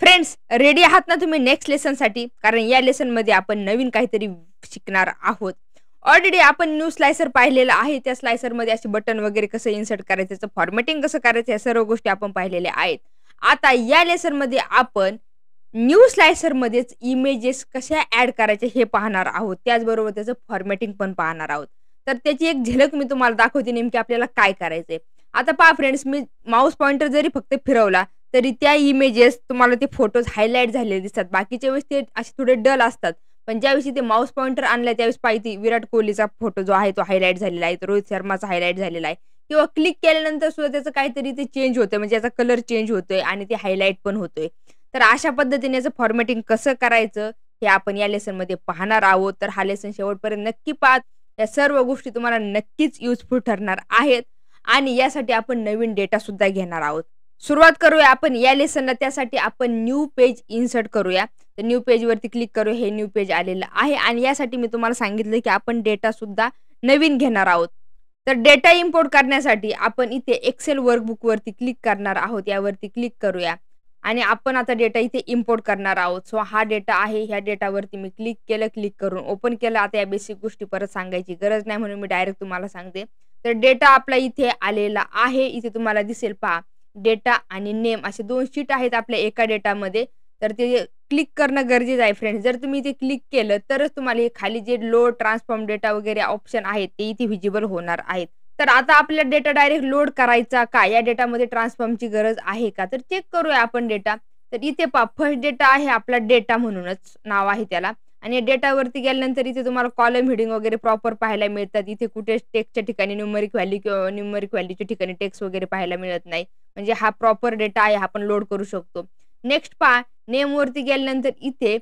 Friends, ready आहात ना तुम्ही नेक्स्ट लेसनसाठी? कारण या लेसनमध्ये आपण नवीन काहीतरी शिकणार आहोत. ऑलरेडी आपण न्यू स्लायसर पाहिलेला आहे. त्या स्लायसरमध्ये असे बटन वगैरे कसं इन्सर्ट करायचं, त्याचं फॉर्मॅटिंग कसं करायचं, या सर्व गोष्टी आपण पाहिलेल्या आहेत. आता या लेसनमध्ये आपण न्यू स्लायसरमध्येच इमेजेस कशा ॲड करायच्या हे पाहणार आहोत. त्याचबरोबर त्याचं फॉर्मॅटिंग पण पाहणार आहोत. तर त्याची एक झलक मी तुम्हाला दाखवते नेमकी आपल्याला काय करायचंय. आता पहा फ्रेंड्स, मी माऊस पॉइंटर जरी फक्त फिरवला तरी त्या इमेजेस तुम्हाला ते फोटोज हायलाइट झालेले दिसतात. बाकीच्या वेळेस ते असे थोडे डल असतात. पण ज्यावेळी ते माऊस पॉइंटर आणलाय त्यावेळेस पाहिजे विराट कोहलीचा फोटो जो आहे तो हायलाइट झालेला आहे. रोहित शर्माचा हायलाइट झालेला आहे. किंवा क्लिक केल्यानंतर सुद्धा त्याचं काहीतरी ते चेंज होतंय, म्हणजे याचा कलर चेंज होतोय आणि ते हायलाइट पण होतोय. तर अशा पद्धतीने याचं फॉर्मॅटिंग कसं करायचं हे आपण या लेसनमध्ये पाहणार आहोत. तर हा लेसन शेवटपर्यंत नक्की पहा. या सर्व गोष्टी तुम्हाला नक्कीच युजफुल ठरणार आहेत आणि यासाठी आपण नवीन डेटा सुद्धा घेणार आहोत. सुरुवात करूया आपण या लेसनला. त्यासाठी आपण न्यू पेज इन्सर्ट करूया. तर न्यू पेजवरती क्लिक करूया. हे न्यू पेज आलेलं आहे आणि यासाठी मी तुम्हाला सांगितलं की आपण डेटा सुद्धा नवीन घेणार आहोत. तर डेटा इम्पोर्ट करण्यासाठी आपण इथे एक्सेल वर्कबुकवरती क्लिक करणार आहोत. यावरती क्लिक करूया आणि आपण आता डेटा इथे इम्पोर्ट करणार आहोत. सो हा डेटा आहे. ह्या डेटावरती मी क्लिक केलं, क्लिक करून ओपन केलं. आता या बेसिक गोष्टी परत सांगायची गरज नाही म्हणून मी डायरेक्ट तुम्हाला सांगते. तर डेटा आपला इथे आलेला आहे. इथे तुम्हाला दिसेल पहा, डेटा आणि नेम असे 2 शीट आहेत आपल्या एका डेटामध्ये. तर ते क्लिक करणं गरजेचं आहे फ्रेंड्स. जर तुम्ही इथे क्लिक केलं तरच तुम्हाला हे खाली जे लोड, ट्रान्सफॉर्म डेटा वगैरे ऑप्शन आहेत ते इथे व्हिजिबल होणार आहेत. तर आता आपल्याला डेटा डायरेक्ट लोड करायचा का? या डेटामध्ये ट्रान्सफॉर्मची गरज आहे का? तर चेक करूया आपण डेटा. तर इथे पहा, फर्स्ट डेटा आहे आपला, डेटा म्हणूनच नाव आहे त्याला. आणि डेटावरती गेल्यानंतर इथे तुम्हाला कॉलम हेडिंग वगैरे प्रॉपर पाहायला मिळतात. इथे कुठे टेक्स्टच्या ठिकाणी न्यूमरिक व्हॅल्यू किंवा न्यूमरिक व्हॅल्यूच्या ठिकाणी टेक्स्ट वगैरे पाहायला मिळत नाही. म्हणजे हा प्रॉपर डेटा आहे, आपण लोड करू शकतो. नेक्स्ट पहा, नेमवरती गेल्यानंतर इथे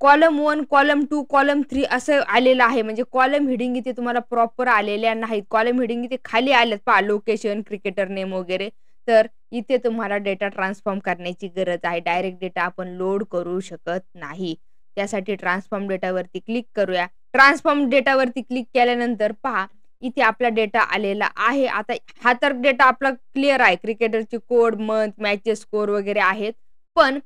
कॉलम 1, कॉलम 2, कॉलम 3 असं आलेलं आहे. म्हणजे कॉलम हेडिंग इथे तुम्हाला प्रॉपर आलेल्या नाहीत. कॉलम हेडिंग इथे खाली आल्यात पहा, लोकेशन, क्रिकेटर नेम वगैरे. तर इथे तुम्हाला डेटा ट्रान्सफॉर्म करण्याची गरज आहे. डायरेक्ट डेटा आपण लोड करू शकत नाही. त्यासाठी ट्रान्सफॉर्म डेटावरती क्लिक करूया. ट्रान्सफॉर्म डेटावरती क्लिक केल्यानंतर पहा, इथे आपला डेटा आलेला आहे. आता हा तर डेटा आपला क्लिअर आहे. क्रिकेटरचे कोड, मंथ, मॅचेस, स्कोर वगैरे आहेत. पण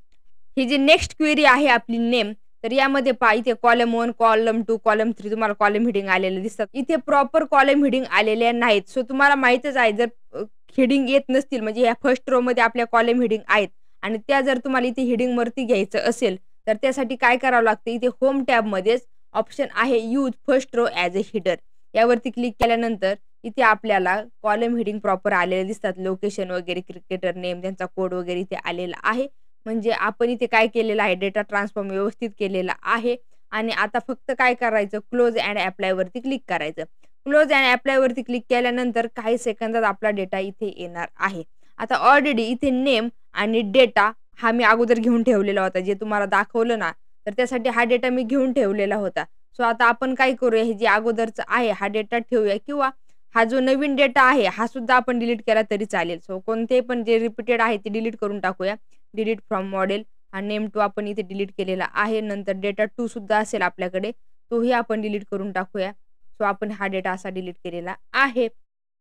ही जी नेक्स्ट क्वेरी आहे आपली नेम, तर यामध्ये पहा, इथे कॉलम 1, कॉलम 2, कॉलम 3 तुम्हाला कॉलम हेडिंग आलेले दिसतात. इथे प्रॉपर कॉलम हेडिंग आलेल्या नाहीत. सो तुम्हाला माहीतच आहे, जर हेडिंग येत नसतील म्हणजे या फर्स्ट रो मध्ये आपल्या कॉलम हेडिंग आहेत आणि त्या जर तुम्हाला इथे हेडिंग वरती घ्यायचं असेल तर त्यासाठी काय करावं लागतं, इथे होम टॅबमध्येच ऑप्शन आहे use first row as a header. यावरती क्लिक केल्यानंतर इथे आपल्याला कॉलम हेडिंग प्रॉपर आलेले दिसतात. लोकेशन वगैरे, क्रिकेटर नेम, त्यांचा कोड वगैरे इथे आलेला आहे. म्हणजे आपण इथे काय केलेलं आहे, डेटा ट्रान्सफॉर्म व्यवस्थित केलेला आहे. आणि आता फक्त काय करायचं, क्लोज अँड अप्लाय वरती क्लिक करायचं. क्लोज अँड अप्लाय वरती क्लिक केल्यानंतर काही सेकंदात आपला डेटा इथे येणार आहे. आता ऑलरेडी इथे नेम आणि डेटा हा मी अगोदर घेऊन ठेवलेला होता, जे तुम्हाला दाखवलं ना, तर त्यासाठी हा डेटा मी घेऊन ठेवलेला होता. सो आता आपण काय करूया, हे जे अगोदरचं आहे हा डेटा ठेवूया किंवा हा जो नवीन डेटा आहे हा सुद्धा आपण डिलीट केला तरी चालेल. सो कोणते पण जे रिपीटेड आहे ते डिलीट करून टाकूया. Delete from model. हा नेम 2 आपण इथे डिलीट केलेला आहे. नंतर डेटा 2 सुद्धा असेल आपल्याकडे, तोही आपण डिलीट करून टाकूया. सो आपण हा डेटा असा डिलीट केलेला आहे.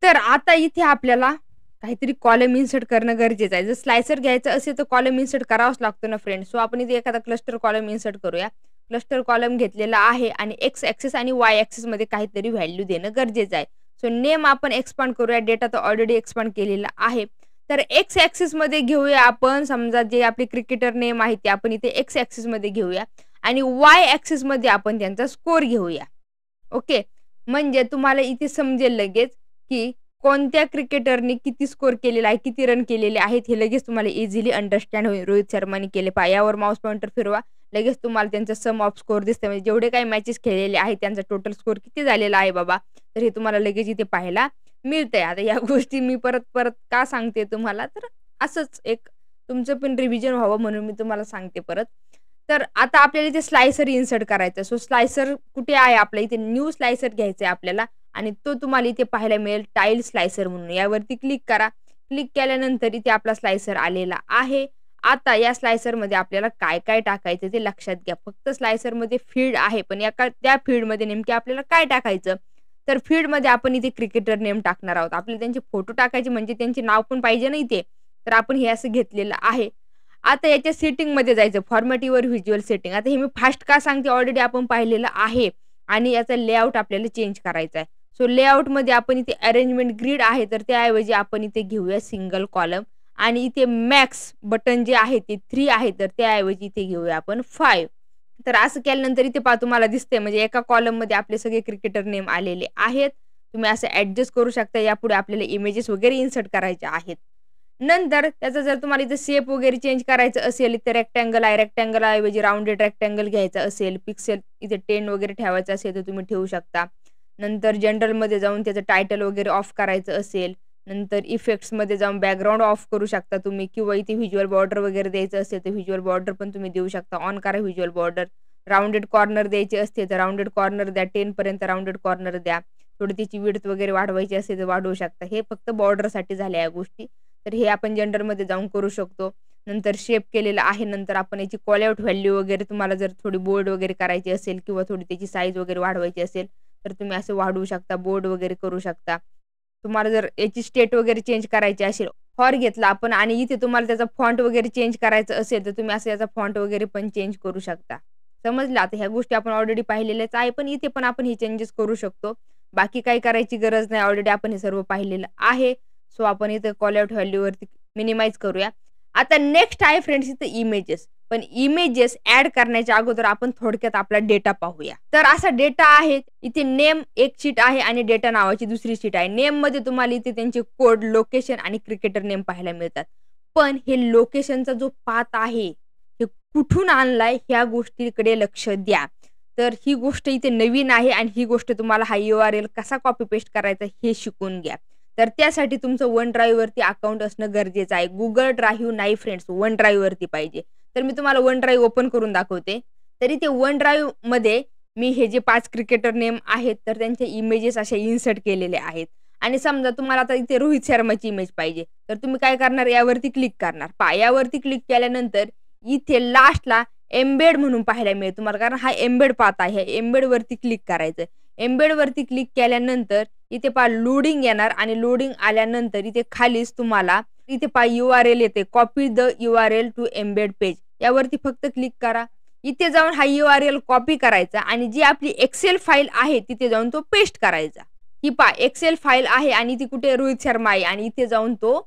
तर आता इथे आपल्याला काहीतरी कॉलम इन्सर्ट करणं गरजेचं आहे. जर स्लायसर घ्यायचं असेल तर कॉलम इन्सर्ट करावाच लागतो ना फ्रेंड्स. सो आपण इथे एखादा क्लस्टर कॉलम इन्सर्ट करूया. क्लस्टर कॉलम घेतलेला आहे आणि एक्स ॲक्सिस आणि वाय ॲक्सिसमध्ये काहीतरी व्हॅल्यू देणं गरजेचं आहे. सो नेम आपण एक्सपांड करूया. डेटा तर ऑलरेडी एक्सपांड केलेला आहे. तर एक्स ॲक्सिसमध्ये घेऊया आपण. समजा जे आपले क्रिकेटर नेम आहे ते आपण इथे एक्स ॲक्सिसमध्ये घेऊया आणि वाय ॲक्सिसमध्ये आपण त्यांचा स्कोर घेऊया. ओके, म्हणजे तुम्हाला इथे समजेल लगेच की कोणत्या क्रिकेटरने किती स्कोर केलेला आहे, किती रन केलेले आहेत, हे लगेच तुम्हाला इझिली अंडरस्टँड होईल. रोहित शर्माने केले पहा, यावर माऊस पॉइंटर फिरवा, लगेच तुम्हाला त्यांचा सम ऑफ स्कोर दिसते. म्हणजे जेवढे काही मॅचेस खेळलेले आहेत त्यांचा टोटल स्कोर किती झालेला आहे बाबा, तर हे तुम्हाला लगेच इथे पाहायला मिळतंय. आता या गोष्टी मी परत परत का सांगते तुम्हाला, तर असंच एक तुमचं पण रिव्हिजन व्हावं म्हणून मी तुम्हाला सांगते परत. तर आता आपल्याला इथे स्लायसर इन्सर्ट करायचं. सो स्लायसर कुठे आहे, आपल्या इथे न्यू स्लायसर घ्यायचा आहे आपल्याला आणि तो तुम्हाला इथे पाहायला मिळेल टाईल स्लायसर म्हणून. यावरती क्लिक करा. क्लिक केल्यानंतर इथे आपला स्लायसर आलेला आहे. आता या स्लायसरमध्ये आपल्याला काय काय टाकायचं ते लक्षात घ्या. फक्त स्लायसरमध्ये फील्ड आहे, पण त्या फील्डमध्ये नेमके आपल्याला काय टाकायचं, तर फील्डमध्ये आपण इथे क्रिकेटर नेम टाकणार आहोत. आपल्याला त्यांचे फोटो टाकायचे म्हणजे त्यांचे नाव पण पाहिजे ना इथे. तर आपण हे असं घेतलेलं आहे आता याच्या सेटिंगमध्ये जायचं, फॉर्मॅट युअर व्हिज्युअल सेटिंग. आता हे मी फास्ट का सांगते, ऑलरेडी आपण पाहिलेलं आहे आणि याचा लेआउट आपल्याला चेंज करायचा आहे. सो लेआउटमध्ये आपण इथे अरेंजमेंट ग्रिड आहे, तर त्याऐवजी आपण इथे घेऊया सिंगल कॉलम आणि इथे मॅक्स बटन जे आहे ते 3 आहे, तर त्याऐवजी इथे घेऊया आपण 5. तर असं केल्यानंतर इथे पहा तुम्हाला दिसतंय म्हणजे एका कॉलममध्ये आपले सगळे क्रिकेटर नेम आलेले आहेत. तुम्ही असं ॲडजस्ट करू शकता. यापुढे आपल्याला इमेजेस वगैरे इन्सर्ट करायचे आहेत. नंतर त्याचा जर तुम्हाला इथे शेप वगैरे चेंज करायचं असेल, तर रेक्टँगल आहे, रेक्टँगल ऐवजी राउंडेड रेक्टँगल घ्यायचा असेल, पिक्सेल इथे 10 वगैरे ठेवायचं असेल तर तुम्ही ठेवू शकता. नंतर जनरलमध्ये जाऊन त्याचं टायटल वगैरे ऑफ करायचं असेल, नंतर इफेक्ट्समध्ये जाऊन बॅकग्राऊंड ऑफ करू शकता तुम्ही किंवा इथे व्हिज्युअल बॉर्डर वगैरे द्यायचं असेल तर व्हिज्युअल बॉर्डर पण तुम्ही देऊ शकता. ऑन करा व्हिज्युअल बॉर्डर. राउंडेड कॉर्नर द्यायचे असते तर राउंडेड कॉर्नर द्या, 10 पर्यंत राउंडेड कॉर्नर द्या. थोडी त्याची विड्थ वगैरे वाढवायची असेल तर वाढवू शकता. हे फक्त बॉर्डरसाठी झाल्या या गोष्टी. तर हे आपण जनरलमध्ये जाऊन करू शकतो. नंतर शेप केलेला आहे. नंतर आपण याची कॉल आउट व्हॅल्यू वगैरे तुम्हाला जर थोडी बोल्ड वगैरे करायची असेल किंवा थोडी त्याची साईज वगैरे वाढवायची असेल तर तुम्ही असं वाढवू शकता, बोर्ड वगैरे करू शकता. तुम्हाला जर याची स्टेट वगैरे चेंज करायची असेल, फॉर घेतला आपण आणि इथे तुम्हाला त्याचा फॉन्ट वगैरे चेंज करायचं असेल तर तुम्ही असं याचा फॉन्ट वगैरे पण चेंज करू शकता. समजलं? आता ह्या गोष्टी आपण ऑलरेडी पाहिलेल्याच आहे, पण इथे पण आपण हे चेंजेस करू शकतो. बाकी काही करायची गरज नाही. ऑलरेडी आपण हे सर्व पाहिलेलं आहे. सो आपण इथे कॉल आउट व्हॅल्यूवरती मिनिमाइज करूया. आता नेक्स्ट आहे फ्रेंड्स इथे इमेजेस. पण इमेजेस ऍड करण्याच्या अगोदर आपण थोडक्यात आपला डेटा पाहूया. तर असा डेटा आहे, इथे नेम एक शीट आहे आणि डेटा नावाची दुसरी शीट आहे. नेम मध्ये तुम्हाला इथे त्यांचे कोड, लोकेशन आणि क्रिकेटर नेम पाहायला मिळतात. पण हे लोकेशनचा जो पाथ आहे हे कुठून आणलाय ह्या गोष्टीकडे लक्ष द्या. तर ही गोष्ट इथे नवीन आहे आणि ही गोष्ट तुम्हाला हा URL कसा कॉपी पेस्ट करायचा हे शिकून घ्या. तर त्यासाठी तुमचं वन ड्राईव्ह वरती अकाउंट असणं गरजेचं आहे. गुगल ड्राईव्ह नाही फ्रेंड्स, वन ड्राईव्ह वरती पाहिजे. तर मी तुम्हाला वन ड्राईव्ह ओपन करून दाखवते. तरी ते वन ड्राईव्ह मध्ये मी हे जे 5 क्रिकेटर नेम आहेत तर त्यांचे इमेजेस असे इन्सर्ट केलेले आहेत. आणि समजा तुम्हाला आता इथे रोहित शर्माची इमेज पाहिजे तर तुम्ही काय करणार, यावरती क्लिक करणार. यावरती क्लिक केल्यानंतर इथे लास्टला एम्बेड म्हणून पाहायला मिळेल तुम्हाला, कारण हा एम्बेड पाथ आहे. एम्बेड वरती क्लिक करायचं. एम्बेड वरती क्लिक केल्यानंतर इथे पहा लोडिंग येणार आणि लोडिंग आल्यानंतर इथे खालीच तुम्हाला इथे पहा URL येते, copy the URL to embed page. यावरती फक्त क्लिक करा. इथे जाऊन हा URL कॉपी करायचा आणि जी आपली एक्सेल फाईल आहे तिथे जाऊन तो पेस्ट करायचा. ही पहा एक्सेल फाईल आहे आणि ती कुठे, रोहित शर्मा आहे आणि इथे जाऊन तो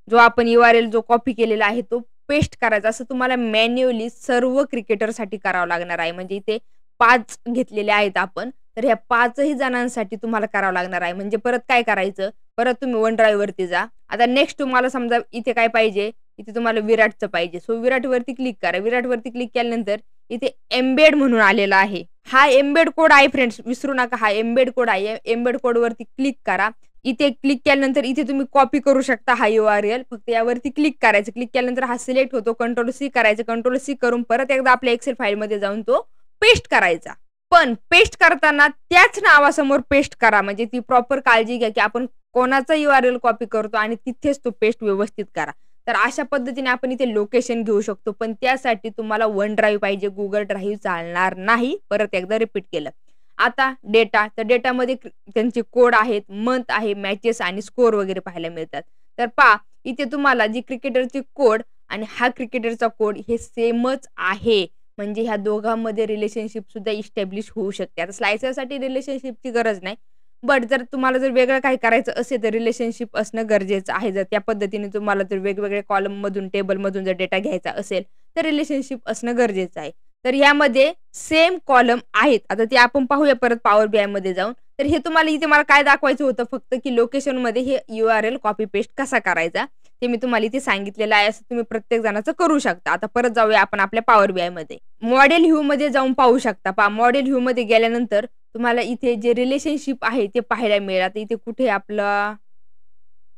जो आपण URL जो कॉपी केलेला आहे तो पेस्ट करायचा. असं तुम्हाला मॅन्युअली सर्व क्रिकेटरसाठी करावं लागणार आहे. म्हणजे इथे 5 घेतलेले आहेत आपण, तर ह्या 5ही जणांसाठी तुम्हाला करावं लागणार आहे. म्हणजे परत काय करायचं, परत तुम्ही वन ड्राईव्ह वरती जा. आता नेक्स्ट तुम्हाला समजा इथे काय पाहिजे, इथे तुम्हाला विराटचं पाहिजे. सो विराट वरती क्लिक करा. विराट वरती क्लिक केल्यानंतर इथे एम्बेड म्हणून आलेला आहे. हा एम्बेड कोड आहे फ्रेंड्स, विसरू नका, हा एम्बेड कोड आहे. एम्बेड कोड वरती क्लिक करा. इथे क्लिक केल्यानंतर इथे तुम्ही कॉपी करू शकता हा URL. फक्त यावरती क्लिक करायचं. क्लिक केल्यानंतर हा सिलेक्ट होतो. कंट्रोल-C करायचं. कंट्रोल-C करून परत एकदा आपल्या एक्सेल फाईलमध्ये जाऊन तो पेस्ट करायचा. पण पेस्ट करताना त्याच नावासमोर पेस्ट करा. म्हणजे ती प्रॉपर काळजी घ्या की आपण कोणाचा URL कॉपी करतो आणि तिथेच तो पेस्ट व्यवस्थित करा. तर अशा पद्धतीने आपण इथे लोकेशन घेऊ शकतो. पण त्यासाठी तुम्हाला वन ड्राईव्ह पाहिजे, गुगल ड्राईव्ह चालणार नाही. परत एकदा रिपीट केलं. आता डेटा, तर डेटामध्ये त्यांचे कोड आहेत, मंथ आहे, मॅचेस आणि स्कोर वगैरे पाहायला मिळतात. तर पहा इथे तुम्हाला जी क्रिकेटरचे कोड आणि हा क्रिकेटरचा कोड हे सेमच आहे. म्हणजे ह्या दोघांमध्ये रिलेशनशिप सुद्धा इस्टॅब्लिश होऊ शकते. आता स्लायसरसाठी रिलेशनशिपची गरज नाही, बट जर तुम्हाला जर वेगळं काही करायचं असेल तर रिलेशनशिप असणं गरजेचं आहे. जर त्या पद्धतीने तुम्हाला जर वेगवेगळ्या कॉलममधून, टेबलमधून जर डेटा घ्यायचा असेल तर रिलेशनशिप असणं गरजेचं आहे. तर यामध्ये सेम कॉलम आहेत. आता ते आपण पाहूया परत पॉवर BI मध्ये जाऊन. तर हे तुम्हाला इथे मला काय दाखवायचं होतं फक्त की लोकेशनमध्ये हे URL कॉपी पेस्ट कसा करायचा ते मी तुम्हाला इथे सांगितलेलं आहे. असं तुम्ही प्रत्येक जणाचं करू शकता. आता परत जाऊया आपण आपल्या पॉवर BI मध्ये. मॉडेल व्ह्यू मध्ये जाऊन पाहू शकता. पहा मॉडेल व्ह्यू मध्ये गेल्यानंतर तुम्हाला इथे जे रिलेशनशिप आहे ते पाहायला मिळेल. आता इथे कुठे आपला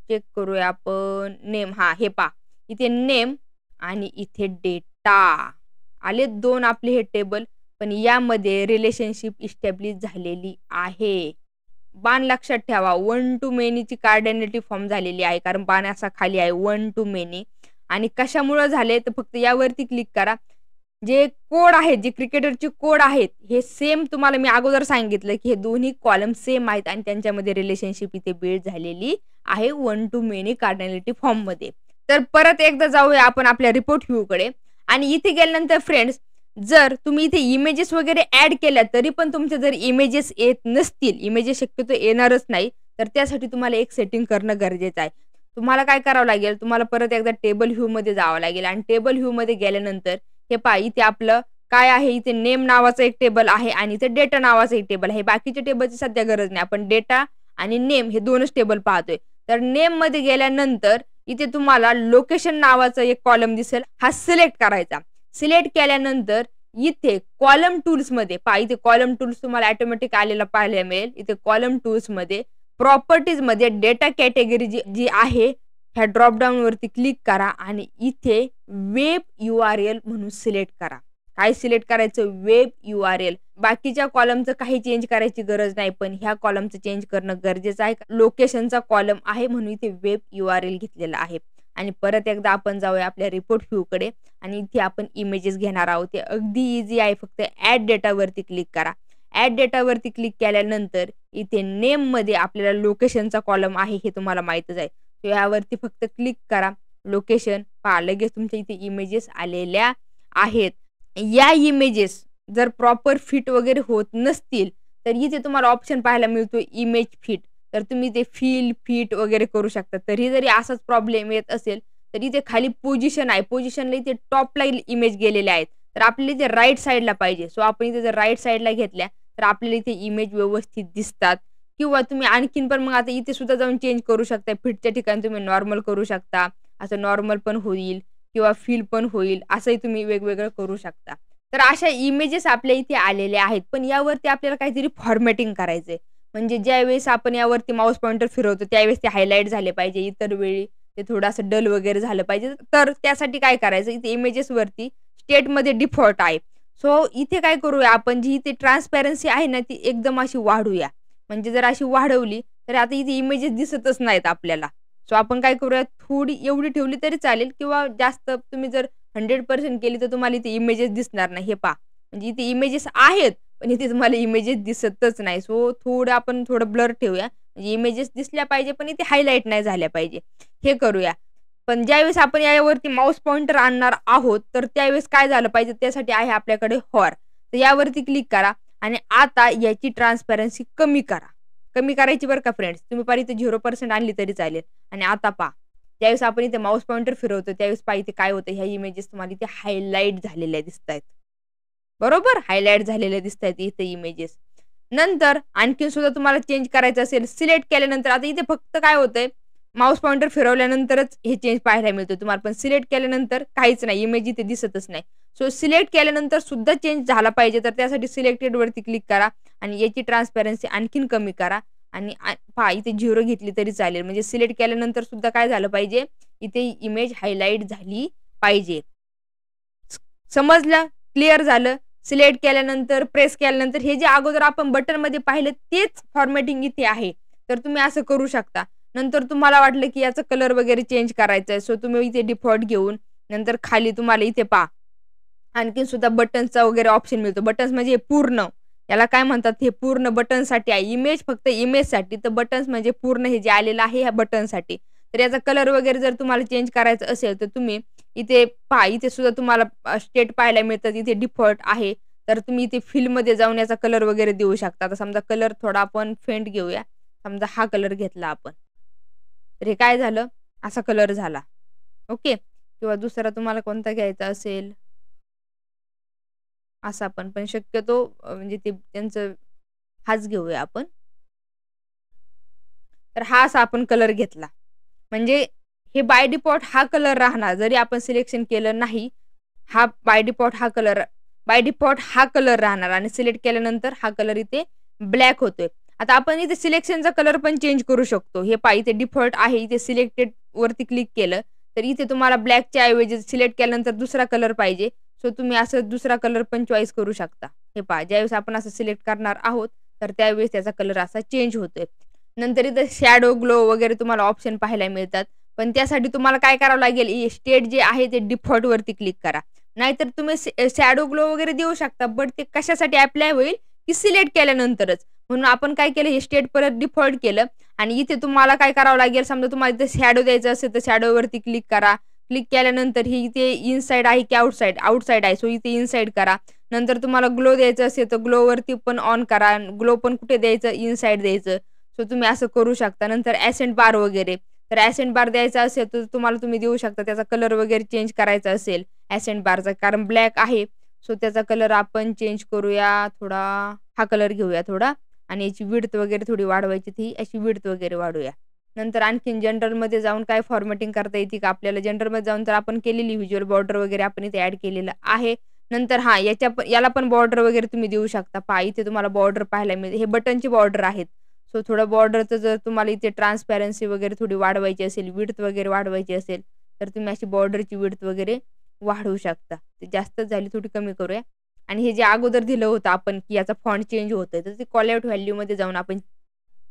चेक करूया आपण, नेम. हा हे पहा इथे नेम आणि इथे डेटा आले 2 आपले हे टेबल. पण यामध्ये रिलेशनशिप इस्टॅब्लिश झालेली आहे. बाण लक्षात ठेवा, 1 टू मेनीची कार्डिनॅलिटी फॉर्म झालेली आहे, कारण बाण असा खाली आहे 1 टू मेनी. आणि कशामुळे झाले तर फक्त यावरती क्लिक करा. जे कोड आहेत, जे क्रिकेटरचे कोड आहेत हे सेम तुम्हाला मी अगोदर सांगितलं की हे दोन्ही कॉलम सेम आहेत आणि त्यांच्यामध्ये रिलेशनशिप इथे बिल्ड झालेली आहे 1 टू मेनी कार्डिनॅलिटी फॉर्म मध्ये. तर परत एकदा जाऊया आपण आपल्या रिपोर्ट व्ह्यूकडे आणि इथे गेल्यानंतर फ्रेंड्स, जर तुम्ही इथे इमेजेस वगैरे ॲड केल्या तरी पण तुमचे जर इमेजेस येत नसतील, इमेजेस शक्यतो येणारच नाही, तर त्यासाठी तुम्हाला एक सेटिंग करणं गरजेचं आहे. तुम्हाला काय करावं लागेल, तुम्हाला परत एकदा टेबल व्ह्यूमध्ये जावं लागेल आणि टेबल व्ह्यूमध्ये गेल्यानंतर हे पहा, इथे आपलं काय आहे, इथे नेम नावाचं एक टेबल आहे आणि इथे डेटा नावाचं एक टेबल आहे. बाकीच्या टेबलची सध्या गरज नाही. आपण डेटा आणि नेम हे 2च टेबल पाहतोय. तर नेममध्ये गेल्यानंतर इथे तुम्हाला लोकेशन नावाचा एक कॉलम दिसेल, हा सिलेक्ट करायचा. सिलेक्ट केल्यानंतर इथे कॉलम टूल्समध्ये पहा, इथे कॉलम टूल्स तुम्हाला ऑटोमॅटिक आलेला पाहायला मिळेल. इथे कॉलम टूल्समध्ये प्रॉपर्टीजमध्ये डेटा कॅटेगरी जी आहे, ह्या ड्रॉप डाऊनवरती क्लिक करा आणि इथे वेब URL म्हणून सिलेक्ट करा. काय सिलेक्ट करायचं? Web URL. बाकीच्या कॉलमचं काही चेंज करायची गरज नाही, पण ह्या कॉलमचं चेंज करणं गरजेचं आहे. लोकेशनचा कॉलम आहे म्हणून इथे वेब URL घेतलेला आहे. आणि परत एकदा आपण जाऊया आपल्या रिपोर्ट व्ह्यूकडे आणि इथे आपण इमेजेस घेणार आहोत. ते अगदी इझी आहे. फक्त ॲड डेटावरती क्लिक करा. ॲड डेटावरती क्लिक केल्यानंतर इथे नेममध्ये आपल्याला लोकेशनचा कॉलम आहे हे तुम्हाला माहीतच आहे. तर यावरती फक्त क्लिक करा. लोकेशन पहा, लगेच तुमच्या इथे इमेजेस आलेल्या आहेत. या इमेजेस जर प्रॉपर फिट वगैरे होत नसतील तर इथे तुम्हाला ऑप्शन पाहायला मिळतो इमेज फिट. तर तुम्ही ते फिट वगैरे करू शकता. तरी जरी असाच प्रॉब्लेम येत असेल तर इथे खाली पोझिशन आहे. पोझिशनला इथे टॉपला इमेज गेलेले आहेत. तर आपल्याला इथे राईट साईडला पाहिजे. सो आपण इथे जर राईट साईडला घेतल्या तर आपल्याला इथे इमेज व्यवस्थित दिसतात. किंवा तुम्ही आणखीन पण मग आता इथे सुद्धा जाऊन चेंज करू शकता. फिटच्या ठिकाणी तुम्ही नॉर्मल करू शकता. असं नॉर्मल पण होईल किंवा फिल पण होईल. असंही तुम्ही वेगवेगळं करू शकता. तर अशा इमेजेस आपल्या इथे आलेल्या आहेत. पण यावरती आपल्याला काहीतरी फॉर्मॅटिंग करायचंय. म्हणजे ज्यावेळेस आपण यावरती माऊस पॉइंटर फिरवतो त्यावेळेस ते हायलाइट झाले पाहिजे. इतर वेळी ते थोडंसं डल वगैरे झालं पाहिजे. तर त्यासाठी काय करायचं, इथे इमेजेसवरती स्टेटमध्ये डिफॉल्ट आहे. सो इथे काय करूया आपण, जी इथे ट्रान्सपॅरन्सी आहे ना ती एकदम अशी वाढवूया. म्हणजे जर अशी वाढवली तर आता इथे इमेजेस दिसतच नाहीत आपल्याला. सो आपण काय करूया, थोडी एवढी ठेवली तरी चालेल किंवा जास्त तुम्ही जर 100% केली तर तुम्हाला इथे इमेजेस दिसणार नाही. हे पहा, म्हणजे इथे इमेजेस आहेत पण इथे तुम्हाला इमेजेस दिसतच नाही. सो आपण थोडं ब्लर ठेवूया. म्हणजे इमेजेस दिसल्या पाहिजे पण इथे हायलाइट नाही झाल्या पाहिजे. हे करूया. पण ज्यावेळेस आपण यावरती माऊस पॉइंटर आणणार आहोत तर त्यावेळेस काय झालं पाहिजे, त्यासाठी आहे आपल्याकडे हॉर. तर यावरती क्लिक करा आणि आता याची ट्रान्सपॅरन्सी कमी करा. कमी करायची बरं का फ्रेंड्स. तुम्ही पार इथे 0% आणली तरी चालेल. आणि आता पहा, ज्यावेळेस आपण इथे माऊस पॉइंटर फिरवतो त्यावेळेस पहा इथे काय होतं, ह्या इमेजेस तुम्हाला इथे हायलाइट झालेल्या दिसतायत. बरोबर? हायलाइट झालेल्या दिसतायत इथे इमेजेस. नंतर आणखीन सुद्धा तुम्हाला चेंज करायचं असेल, सिलेक्ट केल्यानंतर आता इथे फक्त काय होतंय, माऊस पॉइंटर फिरवल्यानंतरच हे चेंज पाहायला मिळतं तुम्हाला. पण सिलेक्ट केल्यानंतर काहीच नाही, इमेज इथे दिसतच नाही. सो सिलेक्ट केल्यानंतर सुद्धा चेंज झाला पाहिजे तर त्यासाठी सिलेक्टेड वरती क्लिक करा आणि याची ट्रान्सपॅरन्सी आणखीन कमी करा आणि पहा इथे 0 घेतली तरी चालेल. म्हणजे सिलेक्ट केल्यानंतर सुद्धा काय झालं पाहिजे, इथे इमेज हायलाइट झाली पाहिजे. समजलं? क्लिअर झालं? सिलेक्ट केल्यानंतर, प्रेस केल्यानंतर हे जे अगोदर आपण बटनमध्ये पाहिलं तेच फॉर्मॅटिंग इथे आहे. तर तुम्ही असं करू शकता. नंतर तुम्हाला वाटलं की याचा कलर वगैरे चेंज करायचा आहे. सो तुम्ही इथे डिफॉल्ट घेऊन नंतर खाली तुम्हाला इथे पहा आणखीन सुद्धा बटन्सचा वगैरे ऑप्शन मिळतो. बटन्स म्हणजे पूर्ण, याला काय म्हणतात, हे पूर्ण बटनसाठी आहे. इमेज फक्त इमेजसाठी, तर बटन्स म्हणजे पूर्ण हे जे आलेलं आहे ह्या बटनसाठी. तर याचा कलर वगैरे जर तुम्हाला चेंज करायचं असेल तर तुम्ही इथे पहा, इथे सुद्धा तुम्हाला स्टेट पाहायला मिळतात. इथे डिफॉल्ट आहे. तर तुम्ही इथे फिलमध्ये जाऊन याचा कलर वगैरे देऊ शकता. आता समजा कलर थोडा आपण फेंट घेऊया. समजा हा कलर घेतला आपण. तर हे काय झालं, असा कलर झाला. ओके. किंवा दुसरा तुम्हाला कोणता घ्यायचा असेल असा पण शक्यतो म्हणजे ते त्यांचं हाच घेऊया आपण. तर हा असा आपण कलर घेतला. म्हणजे हे बाय डिफॉल्ट हा कलर राहणार. जरी आपण सिलेक्शन केलं नाही, हा बाय डिफॉल्ट हा कलर राहणार आणि सिलेक्ट केल्यानंतर हा कलर इथे ब्लॅक होतोय. आता आपण इथे सिलेक्शनचा कलर पण चेंज करू शकतो. हे पहा इथे डिफॉल्ट आहे. इथे सिलेक्टेड वरती क्लिक केलं तर इथे तुम्हाला ब्लॅकच्या ऐवजी सिलेक्ट केल्यानंतर दुसरा कलर पाहिजे. सो तुम्ही असं दुसरा कलर पण चॉईस करू शकता. हे पहा, ज्यावेळेस आपण असं सिलेक्ट करणार आहोत तर त्यावेळेस त्याचा कलर असा चेंज होतोय. नंतर इथं शॅडो ग्लो वगैरे तुम्हाला ऑप्शन पाहायला मिळतात. पण त्यासाठी तुम्हाला काय करावं लागेल, स्टेट जे आहे ते डिफॉल्ट वरती क्लिक करा. नाहीतर तुम्ही शॅडो ग्लो वगैरे देऊ शकता. बट ते कशासाठी अप्लाय होईल की सिलेक्ट केल्यानंतरच. म्हणून आपण काय केलं, हे स्टेट परत डिफॉल्ट केलं आणि इथे तुम्हाला काय करावं लागेल, समजा तुम्हाला इथे शॅडो द्यायचं असेल तर शॅडोवरती क्लिक करा. क्लिक केल्यानंतर ही इथे इनसाइड आहे की आउटसाइड, आउटसाइड आहे, सो इथे इनसाइड करा. नंतर तुम्हाला ग्लो द्यायचं असेल तर ग्लोवरती पण ऑन करा. ग्लो पण कुठे द्यायचं, इनसाइड द्यायचं. सो तुम्ही असं करू शकता. नंतर ॲसेंट बार वगैरे, तर ॲसेंट बार द्यायचा असेल तर तुम्हाला तुम्ही देऊ शकता. त्याचा कलर वगैरे चेंज करायचा असेल ॲसेंट बारचा, कारण ब्लॅक आहे, सो त्याचा कलर आपण चेंज करूया. थोडा हा कलर घेऊया थोडा आणि याची विड्थ वगैरे थोडी वाढवायची, ती अशी विड्थ वगैरे वाढवूया. नंतर आणखीन जनरलमध्ये जाऊन काय फॉर्मॅटिंग करता येते का आपल्याला, जनरलमध्ये जाऊन तर आपण केलेली व्हिज्युअल बॉर्डर वगैरे आपण इथे ॲड केलेलं आहे. नंतर याला पण बॉर्डर वगैरे तुम्ही देऊ शकता. पहा इथे तुम्हाला बॉर्डर पाहायला मिळते, हे बटनची बॉर्डर आहेत. सो थोडं बॉर्डरचं जर तुम्हाला इथे ट्रान्सपॅरन्सी वगैरे थोडी वाढवायची असेल, विड्थ वगैरे वाढवायची असेल तर तुम्ही अशी बॉर्डरची विड्थ वगैरे वाढवू शकता. ते जास्तच झाली, थोडी कमी करूया. आणि हे जे अगोदर दिलं होतं आपण की याचा फॉन्ट चेंज होतोय, तर ते कॉल आउट व्हॅल्यूमध्ये जाऊन आपण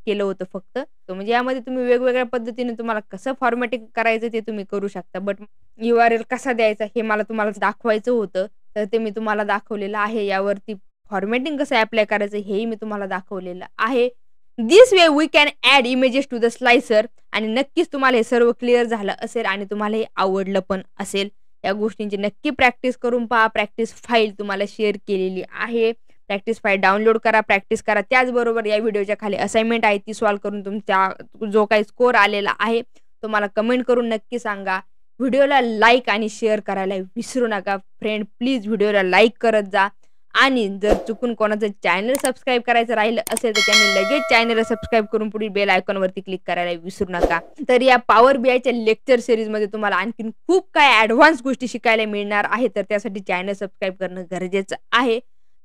केलं होतं फक्त. तर म्हणजे यामध्ये तुम्ही वेगवेगळ्या पद्धतीने तुम्हाला कसं फॉर्मॅटिंग करायचं ते तुम्ही करू शकता. बट URL कसा द्यायचा हे मला तुम्हाला दाखवायचं होतं, तर ते मी तुम्हाला दाखवलेलं आहे. यावरती फॉर्मॅटिंग कसं ॲप्लाय करायचं हेही मी तुम्हाला दाखवलेलं आहे. This way we can add images to the slicer. आणि नक्कीच तुम्हाला हे सर्व क्लिअर झालं असेल आणि तुम्हाला हे आवडलं पण असेल. या गोष्टींची नक्की प्रॅक्टिस करून पहा. प्रॅक्टिस फाईल तुम्हाला शेअर केलेली आहे. प्रॅक्टिस फाईल डाउनलोड करा, प्रॅक्टिस करा. त्याचबरोबर या व्हिडिओच्या खाली असाइनमेंट आहे, ती सॉल्व्ह करून तुमच्या जो काही स्कोर आलेला आहे तो मला कमेंट करून नक्की सांगा. व्हिडिओला लाईक आणि शेअर करायला विसरू नका. फ्रेंड प्लीज व्हिडिओला लाईक करत जा. आणि जर चुकून कोणाचं चॅनल सबस्क्राईब करायचं राहिलं असेल तर त्यांनी लगेच चॅनलला सबस्क्राईब करून पुढील बेल आयकॉनवरती क्लिक करायला विसरू नका. तर या पॉवर BIच्या लेक्चर सिरीजमध्ये तुम्हाला आणखीन खूप काय ॲडव्हान्स गोष्टी शिकायला मिळणार आहे, तर त्यासाठी चॅनल सबस्क्राईब करणं गरजेचं आहे.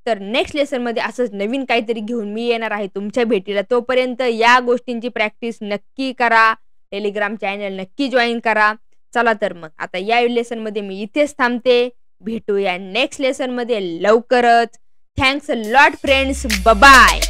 तर नेक्स्ट लेसनमध्ये असंच नवीन काहीतरी घेऊन मी येणार आहे तुमच्या भेटीला. तोपर्यंत या गोष्टींची प्रॅक्टिस नक्की करा. टेलिग्राम चॅनल नक्की जॉईन करा. चला तर मग आता या लेसनमध्ये मी इथेच थांबते. भेटूया नेक्स्ट लेसनमध्ये लवकरच. Thanks a lot friends. Bye.